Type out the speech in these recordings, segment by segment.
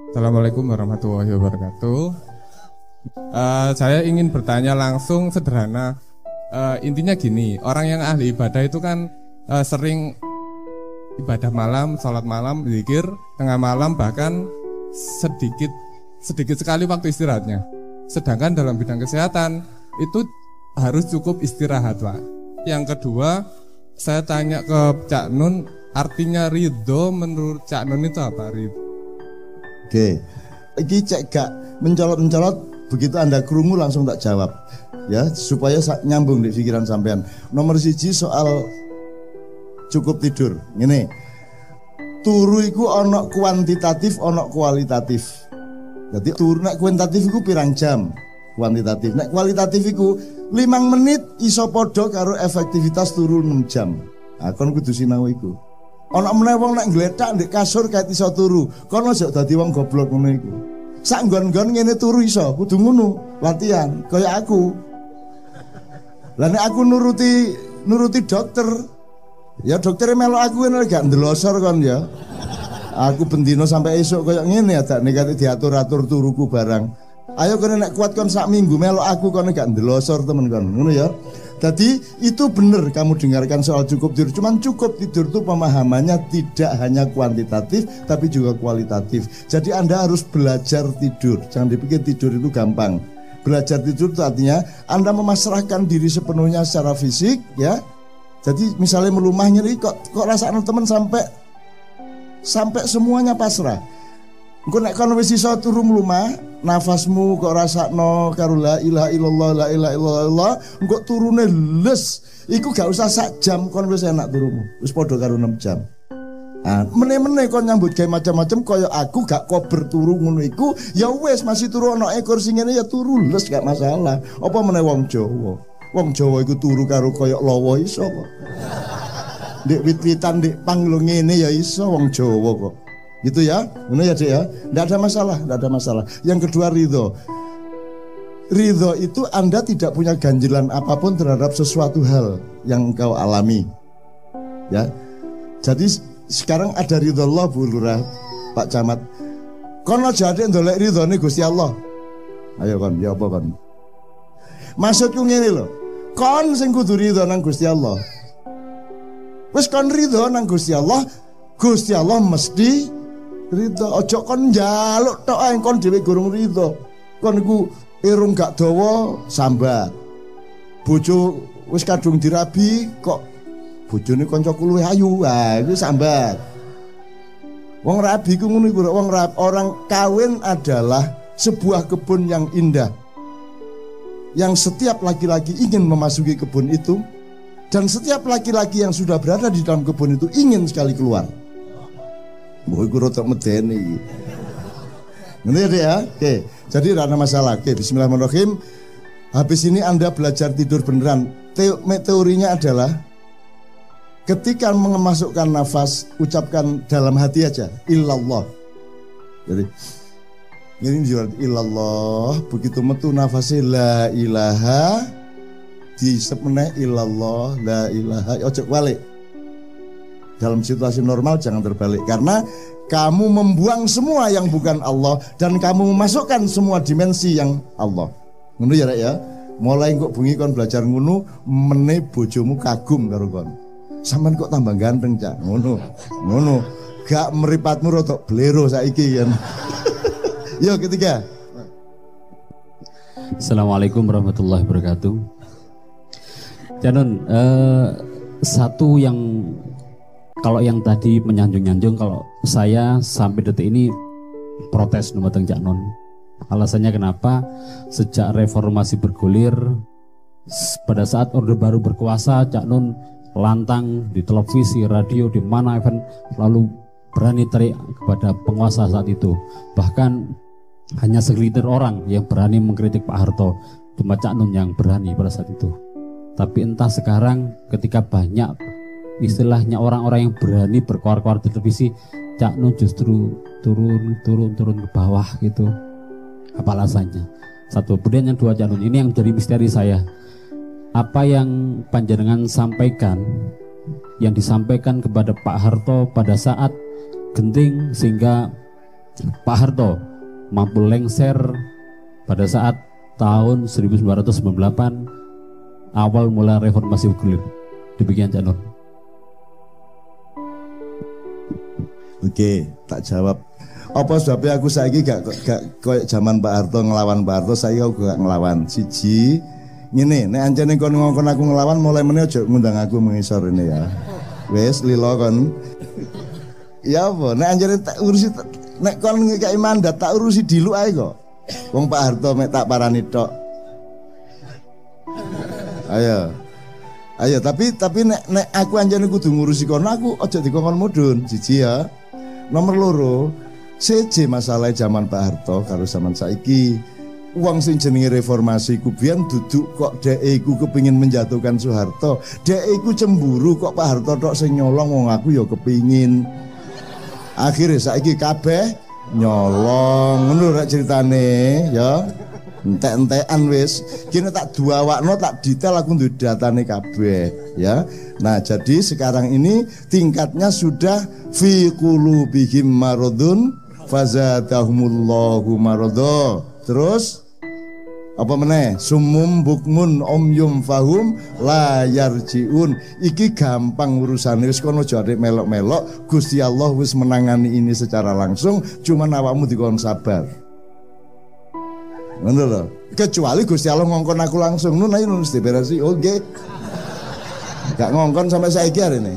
Assalamualaikum warahmatullahi wabarakatuh. Saya ingin bertanya langsung sederhana. Intinya gini, orang yang ahli ibadah itu kan sering ibadah malam, sholat malam, zikir, tengah malam, bahkan sedikit sekali waktu istirahatnya. Sedangkan dalam bidang kesehatan itu harus cukup istirahat, Pak. Yang kedua, saya tanya ke Cak Nun, artinya ridho menurut Cak Nun itu apa? Ridho. Oke, ini cek gak mencolot-mencolot, begitu Anda krungu langsung tak jawab ya, supaya nyambung di pikiran sampean. Nomor 1 soal cukup tidur. Ini turu iku ono kuantitatif, ono kualitatif. Jadi turu nek kuantitatif iku pirang jam, kuantitatif. Nek kualitatif iku 5 menit iso podo karo efektivitas turu 6 jam. Nah, kon kudu sinau iku. Ana meneh wong nek ngletak ndek kasur kae iso turu. Kono aja dadi wong goblok ngono iku. Sak nggon-nggon ngene turu iso, kudu ngono. Latihan kaya aku. Lah nek aku nuruti dokter, ya doktere melok aku ngene gak ndelosor kon ya. Aku bendino sampai esuk kaya ngene ya, tak nek diatur-atur turuku barang. Ayo kene nek kuat kon sak minggu melok aku kon gak ndelosor temen kon. Ngono ya. Jadi itu benar kamu dengarkan soal cukup tidur. Cuman cukup tidur itu pemahamannya tidak hanya kuantitatif tapi juga kualitatif. Jadi Anda harus belajar tidur. Jangan dipikir tidur itu gampang. Belajar tidur itu artinya Anda memasrahkan diri sepenuhnya secara fisik ya. Jadi misalnya melumah nyeri kok rasanya teman sampai semuanya pasrah. Engko nek kono wis iso turu mlumah, nafasmu kok rasakno karo la ilaha illallah, engko turune les. Iku gak usah sak jam kon wis enak turumu. Wis padha karo 6 jam. Ah, meneh-meneh kon nyambut gawe macam-macam kaya aku gak kober turu ngono iku, ya wis masih turu ana ekor sing ngene ya turu les gak masalah. Apa meneh wong Jawa. Wong Jawa iku turu karo kaya lawa iso kok. Ndek wit-witan ndek pang lho ngene ya iso wong Jawa kok. Gitu ya, benar ya Dek ya, tidak ada masalah. Yang kedua ridho itu Anda tidak punya ganjilan apapun terhadap sesuatu hal yang engkau alami ya. Jadi sekarang ada ridho Allah Bu Lurah, Pak Camat. Kon aja ade ndolek ridhone Gusti Allah. Ayo kon, ya apa kon? Maksudku ngene lho, kon sing kudu ridho nang Gusti Allah. Wis kon ridho nang Gusti Allah mesti ridho. Ojo kon njaluk tok ae kon dhewe gurung ridho. Kon iku irung gak dawa sambat. Bojo wis kadung dirabi kok bojone kancaku luwih ayu. Ha iku sambat. Wong rabi ku ngono iku, orang kawin adalah sebuah kebun yang indah. Yang setiap laki-laki ingin memasuki kebun itu dan setiap laki-laki yang sudah berada di dalam kebun itu ingin sekali keluar. Mbok iku rotok medeni. Ngene ya, Dek ya. Oke, jadi tidak ada masalah. Oke, bismillahirrahmanirrahim. Habis ini Anda belajar tidur beneran. Teorinya adalah ketika memasukkan nafas, ucapkan dalam hati aja, illallah. Jadi ini jual illallah, begitu metu nafasnya la ilaha, di semeneh illallah, la ilaha, ojo balik. Dalam situasi normal jangan terbalik, karena kamu membuang semua yang bukan Allah dan kamu memasukkan semua dimensi yang Allah. Ngono ya Rek ya. Mulai kok bengi kon belajar ngono, meneh bojomu kagum karo kon. Sampeyan kok tambah ganteng, Cak. Ngono. Gak meripatmu rotok blero saiki kan. Yo ketiga. Assalamualaikum warahmatullahi wabarakatuh. Jangan satu yang kalau yang tadi menyanjung-nyanjung, kalau saya sampai detik ini protes nomor Cak Non. Alasannya kenapa? Sejak reformasi bergulir, pada saat Orde Baru berkuasa, Cak Non lantang di televisi, radio, di mana event lalu berani teriak kepada penguasa saat itu. Bahkan hanya segelintir orang yang berani mengkritik Pak Harto, cuma Cak Non yang berani pada saat itu. Tapi entah sekarang ketika banyak istilahnya orang-orang yang berani berkoar-koar di televisi, Cak Nun justru turun ke bawah gitu. Apa alasannya? Satu. Kemudian yang dua, Cak Nun, ini yang jadi misteri saya. Apa yang panjenengan sampaikan, yang disampaikan kepada Pak Harto pada saat genting sehingga Pak Harto mampu lengser pada saat tahun 1998 awal mula reformasi bergulir. Demikian Cak Nur. Oke, tak jawab. Apa sebabnya aku saiki gak koyo zaman Pak Harto ngelawan Pak Harto, saya aku gak ngelawan. Siji, ngene, nek ancene kon ngongkon aku ngelawan mulai meneh aja ngundang aku mengisor ini ya. Wes lilo kon. Ya apa, nek ancene tak urusi nek kon ngekeki mandat tak urusi diluk ae kok. Wong Pak Harto mek tak parani tok. Ayo tapi nek aku ancene kudu ngurusi kono aku aja dikongkon mudhun. Siji ya. Nomor loro, seje masalah zaman Pak Harto karo zaman saiki. Uang sing jenenge reformasi ku biyen duduk kok dhek iku kepingin menjatuhkan Soeharto. Dhek iku cemburu kok Pak Harto tok sing nyolong, wong aku ya kepingin. Akhirnya saiki kabeh nyolong. Ngono rek ceritane ya. Entek-entekan wis. Kene tak duawakno tak detail aku duwe datane kabeh ya. Nah, jadi sekarang ini tingkatnya sudah fi qulubihim maradun fazadahumullahu marada. Terus apa meneh? Sumum bukmun omyum fahum la yarjiun. Iki gampang urusane, wis kono aja melok-melok. Gusti Allah wis menangani ini secara langsung, cuman awakmu dikon sabar. Ngono lho. Kecuali Gusti Allah ngongkon aku langsung, nun ayo nun diberesi. Oke. Gak ngongkon sampai saiki hari ini.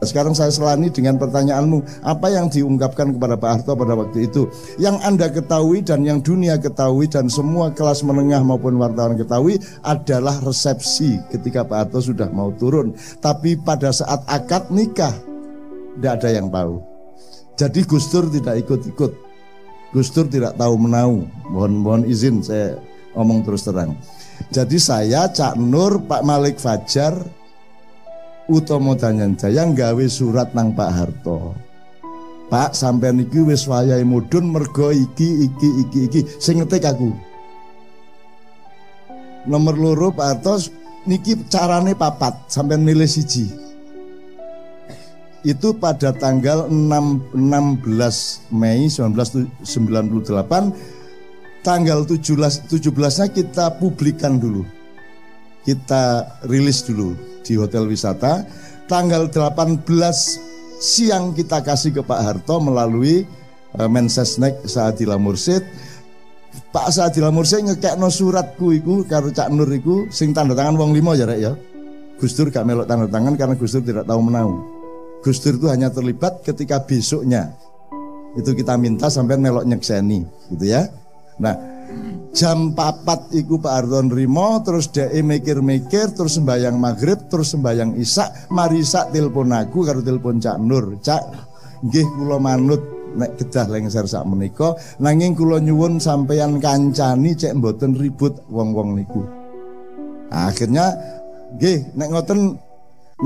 Sekarang saya selani dengan pertanyaanmu, apa yang diungkapkan kepada Pak Harto pada waktu itu? Yang Anda ketahui dan yang dunia ketahui dan semua kelas menengah maupun wartawan ketahui adalah resepsi ketika Pak Harto sudah mau turun. Tapi pada saat akad nikah, tidak ada yang tahu. Jadi Gus Dur tidak ikut-ikut. Gus Dur tidak tahu menau. Mohon izin saya ngomong terus terang. Jadi saya, Cak Nur, Pak Malik Fajar, Utomo Danyanjaya nggawe surat nang Pak Harto. Pak, sampean iki wis wayahe mudhun mergo iki sing ngetik aku. Nomor loro Pak Harto niki carane papat, sampean milih siji. Itu pada tanggal 16 Mei 1998. Tanggal 17-nya kita publikan dulu. Kita rilis dulu di hotel wisata. Tanggal 18 siang kita kasih ke Pak Harto melalui Mensesnek Saadillah Mursyid. Pak Saadillah Mursyid ngekekno suratku iku karo Cak Nur iku sing tanda tangan wong 5 ya rek ya. Gus Dur gak melok tanda tangan karena Gus Dur tidak tahu menau. Gus Dur itu hanya terlibat ketika besoknya itu kita minta sampai melok nyekseni gitu ya. Nah, jam 4 iku Pak Harto nrimo, terus dhek mikir-mikir, terus sembahyang maghrib, terus sembahyang isya, mari sak telepon aku karo telepon Cak Nur. Cak, nggih kula manut nek kedah lengser sak menika, nanging kula nyuwun sampeyan kancani cek mboten ribut wong-wong niku. Akhirnya nggih nek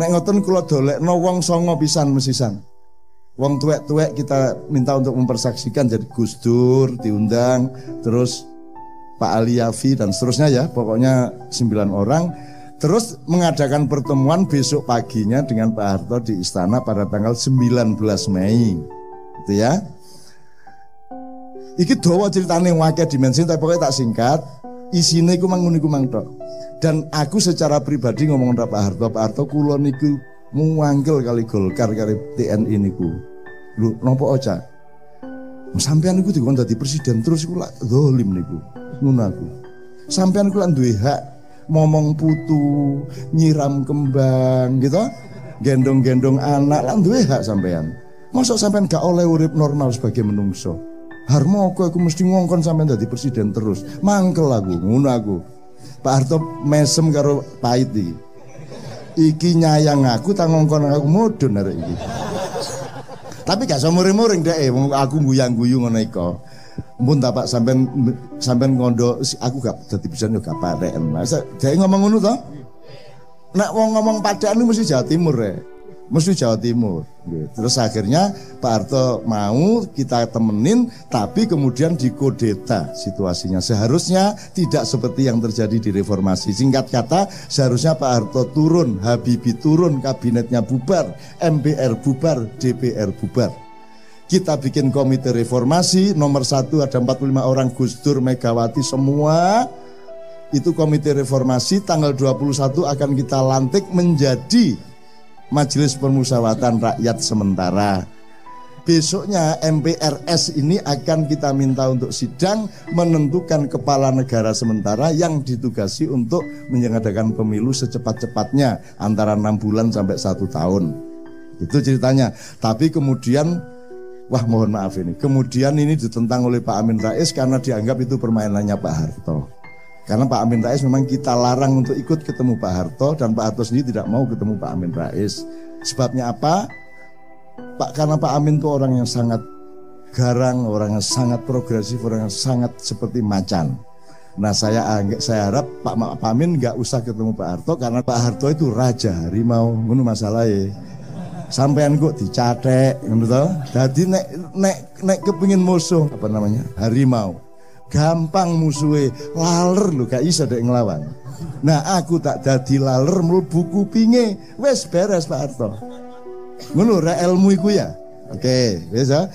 ngoten kula dolekno wong 9 pisan mesisan. Wong tuwek-tuwek kita minta untuk mempersaksikan, jadi Gus Dur diundang, terus Pak Ali Yafi dan seterusnya ya, pokoknya 9 orang. Terus mengadakan pertemuan besok paginya dengan Pak Harto di istana pada tanggal 19 Mei. Gitu ya. Iki dawa ceritane akeh dimensi, tapi pokoknya tak singkat. Isine iku mangun iku mang tok. Dan aku secara pribadi ngomong sama Pak Harto kula niku muangkel kali Golkar kali TNI niku. Lho napa oca? Sampeyan niku dikon dadi presiden terus iku lak zalim niku. Ngono aku. Sampeyan iku lak duwe hak momong putu, nyiram kembang gitu. Gendong-gendong anak lak duwe hak sampeyan. Mosok sampeyan gak oleh urip normal sebagai menungso. Harmoko aku mesti ngongkon sampeyan dadi presiden terus. Mangkel aku, ngono aku. Pak Harto mesem karo pahit iki nyayang aku tak ngongkon aku mudhun arek iki. Tapi gak iso muring-muring dhek aku guyang-guyu ngono iko. Mun ta Pak sampean ngondo aku gak dadi pisan yo gak pareken. Masa dhek ngomong ngono to? Nek wong ngomong padaan mesti Jawa Timur mesti Jawa Timur. Terus akhirnya Pak Harto mau kita temenin, tapi kemudian dikodeta situasinya. Seharusnya tidak seperti yang terjadi di reformasi. Singkat kata, seharusnya Pak Harto turun, Habibie turun, kabinetnya bubar, MPR bubar, DPR bubar. Kita bikin komite reformasi, nomor 1 ada 45 orang, Gus Dur, Megawati, semua. Itu komite reformasi, tanggal 21 akan kita lantik menjadi Majelis Permusyawaratan Rakyat sementara. Besoknya MPRS ini akan kita minta untuk sidang menentukan kepala negara sementara yang ditugasi untuk menyelenggarakan pemilu secepat-cepatnya antara 6 bulan sampai 1 tahun. Itu ceritanya. Tapi kemudian, wah mohon maaf ini, kemudian ini ditentang oleh Pak Amin Rais karena dianggap itu permainannya Pak Harto. Karena Pak Amin Rais memang kita larang untuk ikut ketemu Pak Harto, dan Pak Harto sendiri tidak mau ketemu Pak Amin Rais. Sebabnya apa? Karena Pak Amin itu orang yang sangat garang, orang yang sangat progresif, orang yang sangat seperti macan. Nah saya harap Pak Amin nggak usah ketemu Pak Harto, karena Pak Harto itu raja harimau, ngono masalahnya. Sampean kok dicatek, ngono toh. Dadi nek kepengin musuh apa namanya? Harimau. Gampang musuhe, laler lho gak iso dek nglawan. Nah aku tak dadi laler mlebu kupinge, wis beres Pak Harto. Ngono ra ilmu iku ya. Oke, wis ya.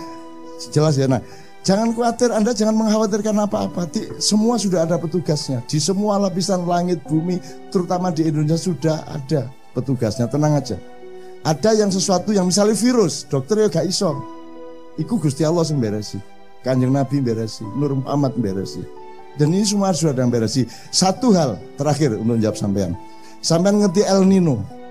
Jelas ya. Nah, jangan khawatir, Anda jangan mengkhawatirkan apa-apa. Semua sudah ada petugasnya. Di semua lapisan langit bumi, terutama di Indonesia sudah ada petugasnya. Tenang aja. Ada yang sesuatu yang misalnya virus, dokter ya gak iso. Iku Gusti Allah sing beresi. Kanjeng Nabi beresi, Nur Muhammad beresi. Dan ini semua sudah ada yang beresi. Satu hal terakhir untuk jawab sampean. Sampean ngerti El Nino?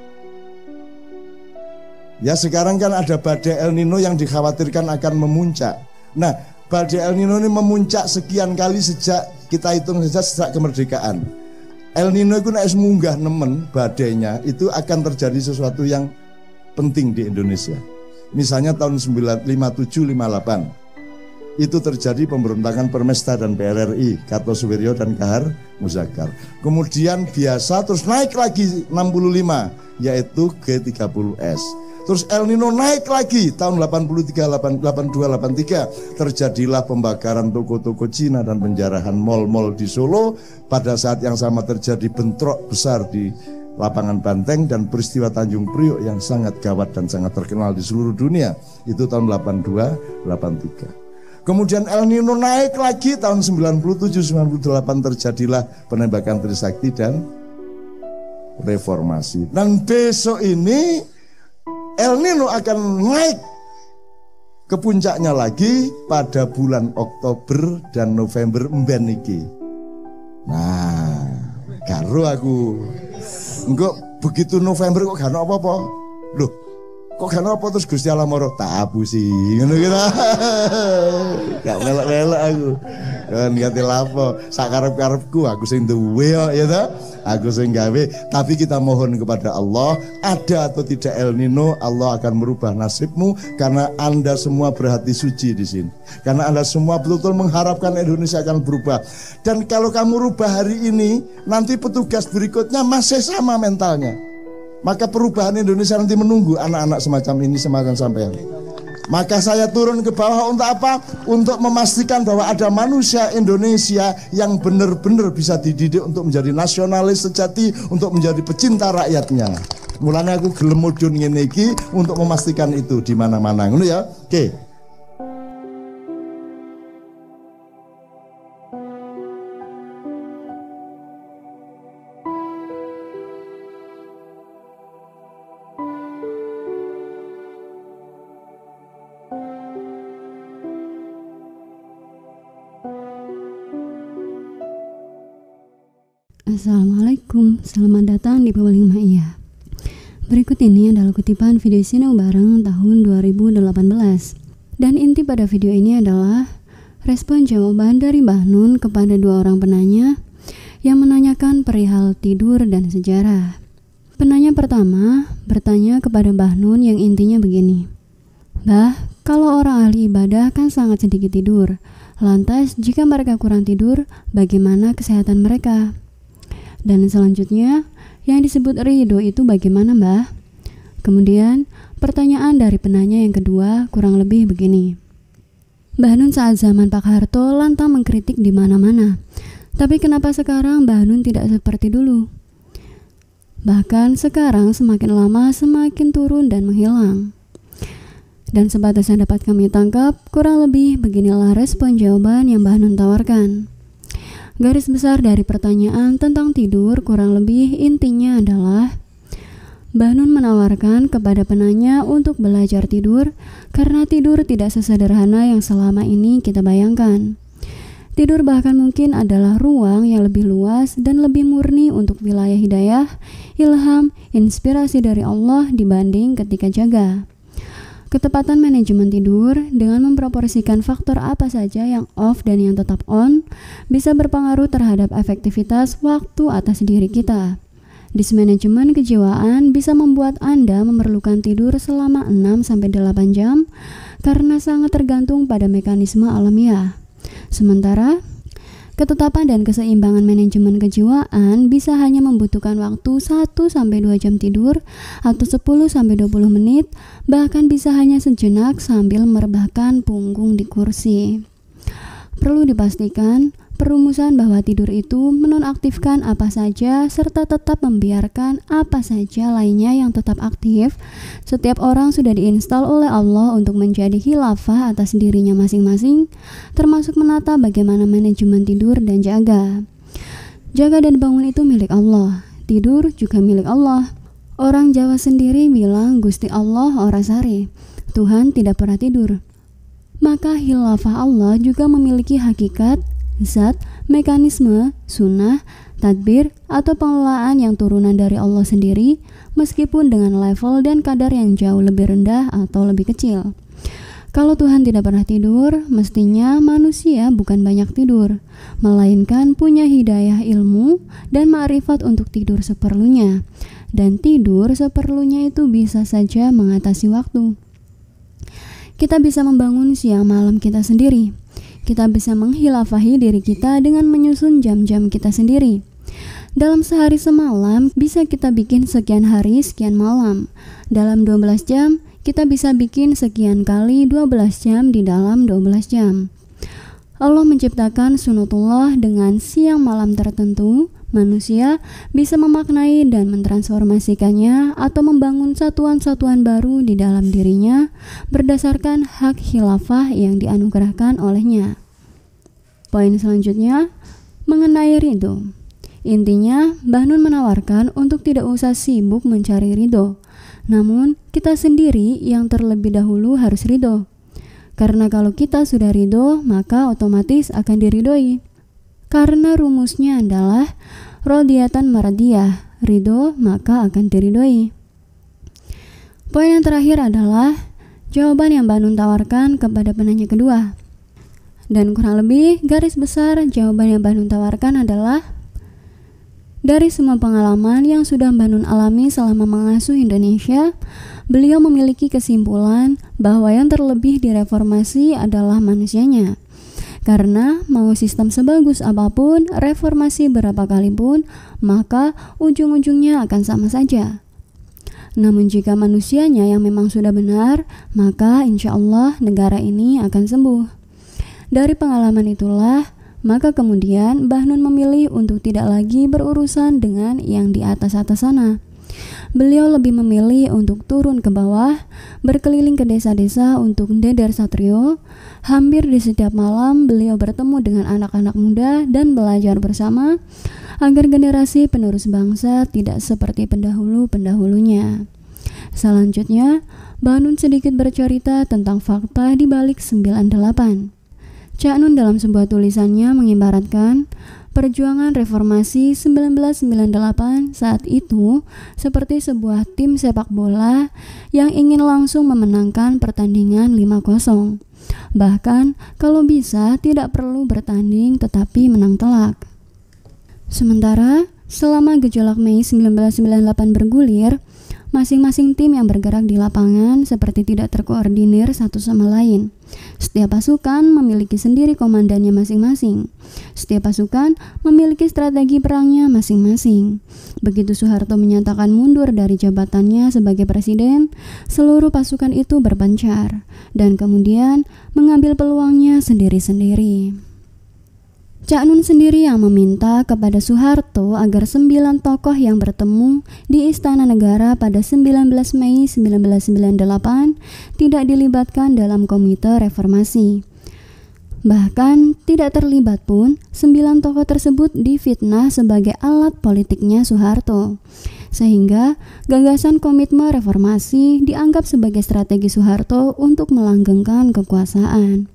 Ya sekarang kan ada badai El Nino yang dikhawatirkan akan memuncak. Nah badai El Nino ini memuncak sekian kali sejak kita hitung saja sejak kemerdekaan. El Nino itu naik munggah nemen badainya, itu akan terjadi sesuatu yang penting di Indonesia. Misalnya tahun 57-58 itu terjadi pemberontakan Permesta dan PRRI, Kartosuwiryo dan Kahar Muzakar. Kemudian biasa terus naik lagi 65 yaitu G30S. Terus El Nino naik lagi tahun 82, 83 terjadilah pembakaran toko-toko Cina dan penjarahan mal-mal di Solo. Pada saat yang sama terjadi bentrok besar di lapangan Banteng dan peristiwa Tanjung Priok yang sangat gawat dan sangat terkenal di seluruh dunia. Itu tahun 82, 83. Kemudian El Nino naik lagi tahun 97-98 terjadilah penembakan Trisakti dan reformasi. Dan besok ini El Nino akan naik ke puncaknya lagi pada bulan Oktober dan November mben iki. Nah, karo aku. Engko begitu November kok gak ono apa-apa. Loh, kok gak ono apa terus Gusti Allah moro tak apusi. Ngono kira. Gak melok-melok aku. Kan ngati lapo, sakarep-karepku aku sing duwe ya ta. Aku sing gawe, tapi kita mohon kepada Allah, ada atau tidak El Nino, Allah akan merubah nasibmu karena Anda semua berhati suci di sini. Karena Anda semua betul-betul mengharapkan Indonesia akan berubah. Dan kalau kamu rubah hari ini, nanti petugas berikutnya masih sama mentalnya. Maka perubahan Indonesia nanti menunggu anak-anak semacam ini, semacam sampean. Maka saya turun ke bawah untuk apa? Untuk memastikan bahwa ada manusia Indonesia yang benar-benar bisa dididik untuk menjadi nasionalis sejati, untuk menjadi pecinta rakyatnya. Mulanya aku gelem mudhun ngene iki untuk memastikan itu di mana-mana. Ngono ya? Oke. Assalamualaikum, selamat datang di Pewaling Ma'iyah. Berikut ini adalah kutipan video Sinau Bareng tahun 2018. Dan inti pada video ini adalah respon jawaban dari Mbah Nun kepada 2 orang penanya yang menanyakan perihal tidur dan sejarah. Penanya pertama bertanya kepada Mbah Nun yang intinya begini. Mbah, kalau orang ahli ibadah kan sangat sedikit tidur. Lantas jika mereka kurang tidur, bagaimana kesehatan mereka? Dan selanjutnya, yang disebut ridho itu bagaimana, Mbah? Kemudian, pertanyaan dari penanya yang kedua kurang lebih begini. Mbah Nun saat zaman Pak Harto lantang mengkritik di mana-mana. Tapi kenapa sekarang Mbah Nun tidak seperti dulu? Bahkan sekarang semakin lama semakin turun dan menghilang. Dan sebatas yang dapat kami tangkap, kurang lebih beginilah respon jawaban yang Mbah Nun tawarkan. Garis besar dari pertanyaan tentang tidur kurang lebih intinya adalah Mbah Nun menawarkan kepada penanya untuk belajar tidur karena tidur tidak sesederhana yang selama ini kita bayangkan. Tidur bahkan mungkin adalah ruang yang lebih luas dan lebih murni untuk wilayah hidayah, ilham, inspirasi dari Allah dibanding ketika jaga. Ketepatan manajemen tidur dengan memproporsikan faktor apa saja yang off dan yang tetap on bisa berpengaruh terhadap efektivitas waktu atas diri kita. Dismanajemen kejiwaan bisa membuat Anda memerlukan tidur selama 6-8 jam karena sangat tergantung pada mekanisme alamiah. Sementara, ketetapan dan keseimbangan manajemen kejiwaan bisa hanya membutuhkan waktu 1-2 jam tidur atau 10-20 menit, bahkan bisa hanya sejenak sambil merebahkan punggung di kursi. Perlu dipastikan, perumusan bahwa tidur itu menonaktifkan apa saja serta tetap membiarkan apa saja lainnya yang tetap aktif. Setiap orang sudah diinstal oleh Allah untuk menjadi khilafah atas dirinya masing-masing, termasuk menata bagaimana manajemen tidur dan jaga. Jaga dan bangun itu milik Allah, tidur juga milik Allah. Orang Jawa sendiri bilang Gusti Allah ora sare, Tuhan tidak pernah tidur. Maka khilafah Allah juga memiliki hakikat, zat, mekanisme, sunnah, tadbir, atau pengelolaan yang turunan dari Allah sendiri, meskipun dengan level dan kadar yang jauh lebih rendah atau lebih kecil. Kalau Tuhan tidak pernah tidur, mestinya manusia bukan banyak tidur, melainkan punya hidayah ilmu dan ma'rifat untuk tidur seperlunya. Dan tidur seperlunya itu bisa saja mengatasi waktu. Kita bisa membangun siang malam kita sendiri. Kita bisa menghilafahi diri kita dengan menyusun jam-jam kita sendiri. Dalam sehari semalam bisa kita bikin sekian hari sekian malam. Dalam 12 jam kita bisa bikin sekian kali 12 jam di dalam 12 jam. Allah menciptakan sunatullah dengan siang malam tertentu. Manusia bisa memaknai dan mentransformasikannya atau membangun satuan-satuan baru di dalam dirinya berdasarkan hak khilafah yang dianugerahkan olehnya. Poin selanjutnya, mengenai ridho. Intinya, Mbah Nun menawarkan untuk tidak usah sibuk mencari ridho. Namun, kita sendiri yang terlebih dahulu harus ridho. Karena kalau kita sudah ridho, maka otomatis akan diridhoi. Karena rumusnya adalah rodiyatan maradiyah, ridho maka akan diridhoi. Poin yang terakhir adalah jawaban yang Mbah Nun tawarkan kepada penanya kedua. Dan kurang lebih garis besar jawaban yang Mbah Nun tawarkan adalah dari semua pengalaman yang sudah Mbah Nun alami selama mengasuh Indonesia, beliau memiliki kesimpulan bahwa yang terlebih direformasi adalah manusianya. Karena mau sistem sebagus apapun, reformasi berapa kali pun, maka ujung-ujungnya akan sama saja. Namun jika manusianya yang memang sudah benar, maka insya Allah negara ini akan sembuh. Dari pengalaman itulah, maka kemudian Mbah Nun memilih untuk tidak lagi berurusan dengan yang di atas-atas sana. Beliau lebih memilih untuk turun ke bawah, berkeliling ke desa-desa untuk deder satrio. Hampir di setiap malam beliau bertemu dengan anak-anak muda dan belajar bersama agar generasi penerus bangsa tidak seperti pendahulu-pendahulunya. Selanjutnya, Mbah Nun sedikit bercerita tentang fakta di balik 98. Cak Nun dalam sebuah tulisannya mengibaratkan perjuangan reformasi 1998 saat itu seperti sebuah tim sepak bola yang ingin langsung memenangkan pertandingan 5-0. Bahkan kalau bisa tidak perlu bertanding tetapi menang telak. Sementara selama gejolak Mei 1998 bergulir, masing-masing tim yang bergerak di lapangan seperti tidak terkoordinir satu sama lain. Setiap pasukan memiliki sendiri komandannya masing-masing. Setiap pasukan memiliki strategi perangnya masing-masing. Begitu Soeharto menyatakan mundur dari jabatannya sebagai presiden, seluruh pasukan itu berpencar dan kemudian mengambil peluangnya sendiri-sendiri. Cak Nun sendiri yang meminta kepada Soeharto agar 9 tokoh yang bertemu di Istana Negara pada 19 Mei 1998 tidak dilibatkan dalam komite reformasi. Bahkan tidak terlibat pun, 9 tokoh tersebut difitnah sebagai alat politiknya Soeharto. Sehingga gagasan komitmen reformasi dianggap sebagai strategi Soeharto untuk melanggengkan kekuasaan.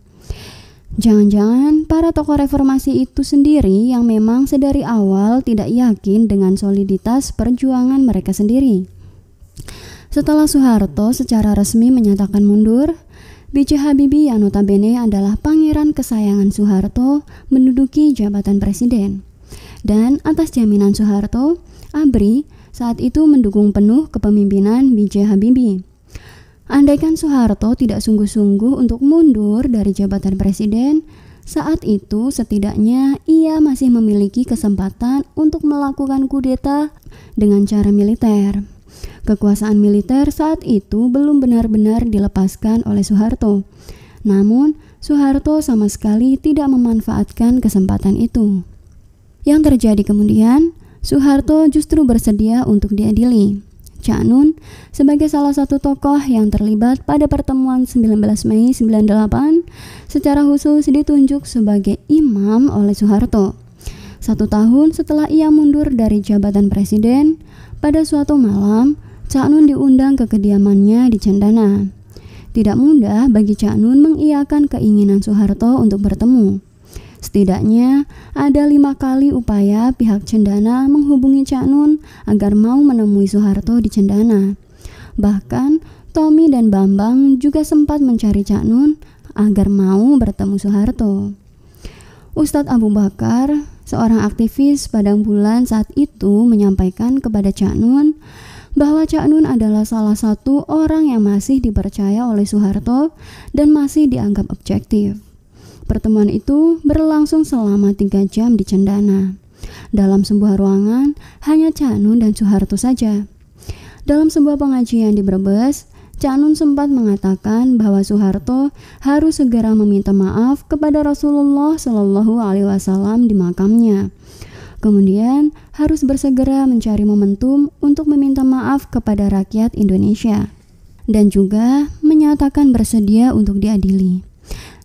Jangan-jangan para tokoh reformasi itu sendiri yang memang sedari awal tidak yakin dengan soliditas perjuangan mereka sendiri. Setelah Soeharto secara resmi menyatakan mundur, B.J. Habibie yang notabene adalah pangeran kesayangan Soeharto menduduki jabatan presiden. Dan atas jaminan Soeharto, ABRI saat itu mendukung penuh kepemimpinan B.J. Habibie. Andaikan Soeharto tidak sungguh-sungguh untuk mundur dari jabatan presiden, saat itu setidaknya ia masih memiliki kesempatan untuk melakukan kudeta dengan cara militer. Kekuasaan militer saat itu belum benar-benar dilepaskan oleh Soeharto. Namun, Soeharto sama sekali tidak memanfaatkan kesempatan itu. Yang terjadi kemudian, Soeharto justru bersedia untuk diadili. Cak Nun sebagai salah satu tokoh yang terlibat pada pertemuan 19 Mei 98 secara khusus ditunjuk sebagai imam oleh Soeharto. 1 tahun setelah ia mundur dari jabatan presiden, pada suatu malam Cak Nun diundang ke kediamannya di Cendana. Tidak mudah bagi Cak Nun mengiyakan keinginan Soeharto untuk bertemu. Setidaknya ada 5 kali upaya pihak Cendana menghubungi Cak Nun agar mau menemui Soeharto di Cendana. Bahkan Tommy dan Bambang juga sempat mencari Cak Nun agar mau bertemu Soeharto. Ustadz Abu Bakar, seorang aktivis Padang Bulan saat itu menyampaikan kepada Cak Nun bahwa Cak Nun adalah salah satu orang yang masih dipercaya oleh Soeharto dan masih dianggap objektif. Pertemuan itu berlangsung selama 3 jam di Cendana. Dalam sebuah ruangan, hanya Cak Nun dan Soeharto saja. Dalam sebuah pengajian di Brebes, Cak Nun sempat mengatakan bahwa Soeharto harus segera meminta maaf kepada Rasulullah Shallallahu Alaihi Wasallam di makamnya. Kemudian harus bersegera mencari momentum untuk meminta maaf kepada rakyat Indonesia. Dan juga menyatakan bersedia untuk diadili.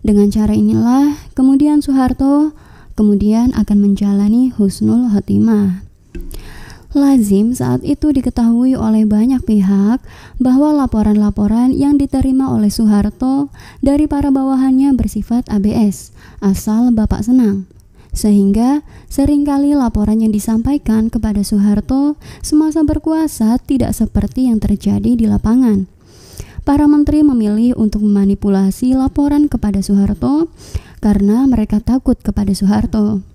Dengan cara inilah kemudian Soeharto kemudian akan menjalani husnul khotimah. Lazim saat itu diketahui oleh banyak pihak bahwa laporan-laporan yang diterima oleh Soeharto dari para bawahannya bersifat ABS, asal Bapak senang. Sehingga seringkali laporan yang disampaikan kepada Soeharto semasa berkuasa tidak seperti yang terjadi di lapangan. Para menteri memilih untuk memanipulasi laporan kepada Soeharto karena mereka takut kepada Soeharto.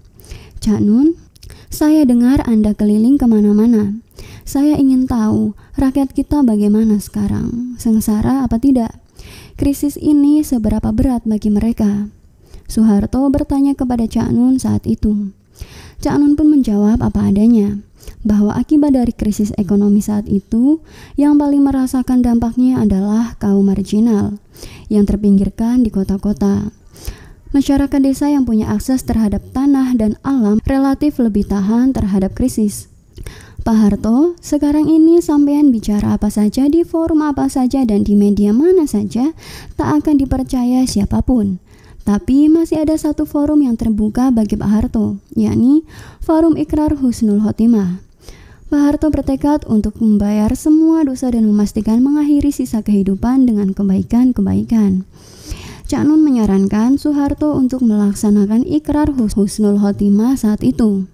Cak Nun, saya dengar Anda keliling kemana-mana. Saya ingin tahu rakyat kita bagaimana sekarang, sengsara apa tidak? Krisis ini seberapa berat bagi mereka? Soeharto bertanya kepada Cak Nun saat itu. Cak Nun pun menjawab apa adanya, bahwa akibat dari krisis ekonomi saat itu, yang paling merasakan dampaknya adalah kaum marginal yang terpinggirkan di kota-kota. Masyarakat desa yang punya akses terhadap tanah dan alam relatif lebih tahan terhadap krisis. Pak Harto, sekarang ini sampean bicara apa saja di forum apa saja dan di media mana saja tak akan dipercaya siapapun. Tapi masih ada satu forum yang terbuka bagi Pak Harto, yakni Forum Ikrar Husnul Khotimah. Pak Harto bertekad untuk membayar semua dosa dan memastikan mengakhiri sisa kehidupan dengan kebaikan-kebaikan. Cak Nun menyarankan Soeharto untuk melaksanakan Ikrar Husnul Khotimah saat itu.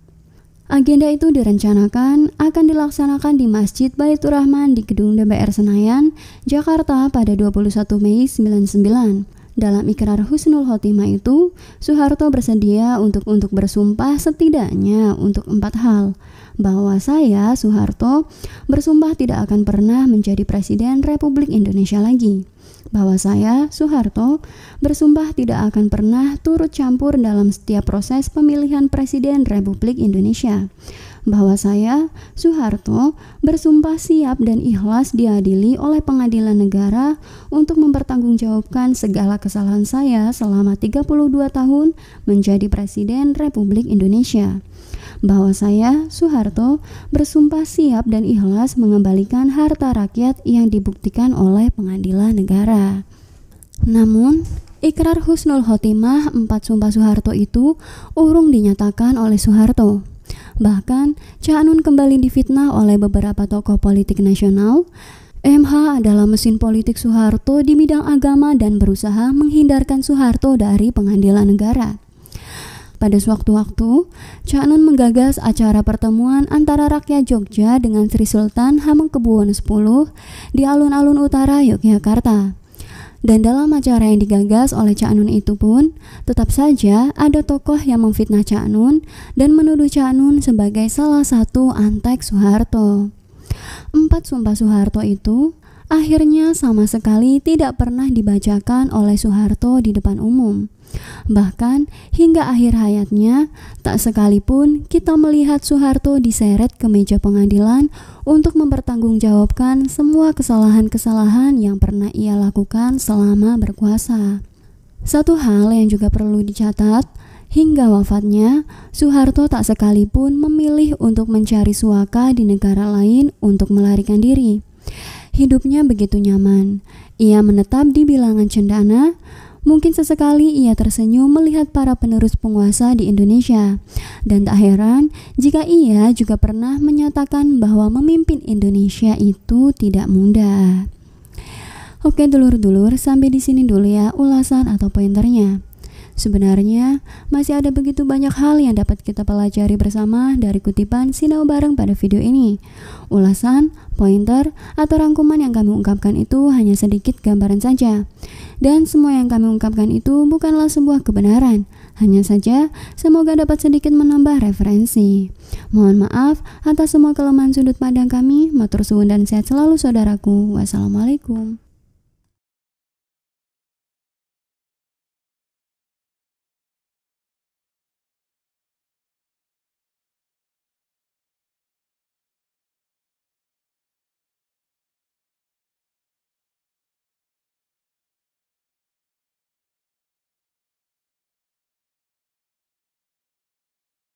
Agenda itu direncanakan akan dilaksanakan di Masjid Baitur Rahman di Gedung DPR Senayan, Jakarta pada 21 Mei 99. Dalam Ikrar Husnul Khotimah itu, Soeharto bersedia untuk bersumpah setidaknya untuk 4 hal. Bahwa saya, Soeharto, bersumpah tidak akan pernah menjadi Presiden Republik Indonesia lagi. bahwa saya, Soeharto, bersumpah tidak akan pernah turut campur dalam setiap proses pemilihan Presiden Republik Indonesia. Bahwa saya, Soeharto, bersumpah siap dan ikhlas diadili oleh pengadilan negara untuk mempertanggungjawabkan segala kesalahan saya selama 32 tahun menjadi Presiden Republik Indonesia. Bahwa saya, Soeharto, bersumpah siap dan ikhlas mengembalikan harta rakyat yang dibuktikan oleh pengadilan negara. Namun, ikrar husnul khotimah 4 sumpah Soeharto itu urung dinyatakan oleh Soeharto. Bahkan, Cak Nun kembali difitnah oleh beberapa tokoh politik nasional. MH adalah mesin politik Soeharto di bidang agama dan berusaha menghindarkan Soeharto dari pengadilan negara. Pada sewaktu-waktu, Cak Nun menggagas acara pertemuan antara rakyat Jogja dengan Sri Sultan Hamengkubuwono X di alun-alun utara Yogyakarta. Dan dalam acara yang digagas oleh Cak Nun itu pun, tetap saja ada tokoh yang memfitnah Cak Nun dan menuduh Cak Nun sebagai salah satu antek Soeharto. 4 sumpah Soeharto itu akhirnya sama sekali tidak pernah dibacakan oleh Soeharto di depan umum. Bahkan hingga akhir hayatnya, tak sekalipun kita melihat Soeharto diseret ke meja pengadilan untuk mempertanggungjawabkan semua kesalahan-kesalahan yang pernah ia lakukan selama berkuasa. Satu hal yang juga perlu dicatat, hingga wafatnya, Soeharto tak sekalipun memilih untuk mencari suaka di negara lain untuk melarikan diri. Hidupnya begitu nyaman. Ia menetap di bilangan cendana. Mungkin sesekali ia tersenyum melihat para penerus penguasa di Indonesia. Dan tak heran jika ia juga pernah menyatakan bahwa memimpin Indonesia itu tidak mudah. Oke dulur-dulur, sampai di sini dulu ya ulasan atau pointernya. Sebenarnya masih ada begitu banyak hal yang dapat kita pelajari bersama dari kutipan Sinau Bareng pada video ini. Ulasan, pointer, atau rangkuman yang kami ungkapkan itu hanya sedikit gambaran saja. Dan semua yang kami ungkapkan itu bukanlah sebuah kebenaran. Hanya saja semoga dapat sedikit menambah referensi. Mohon maaf atas semua kelemahan sudut pandang kami. Matur suwun dan sehat selalu saudaraku. Wassalamualaikum.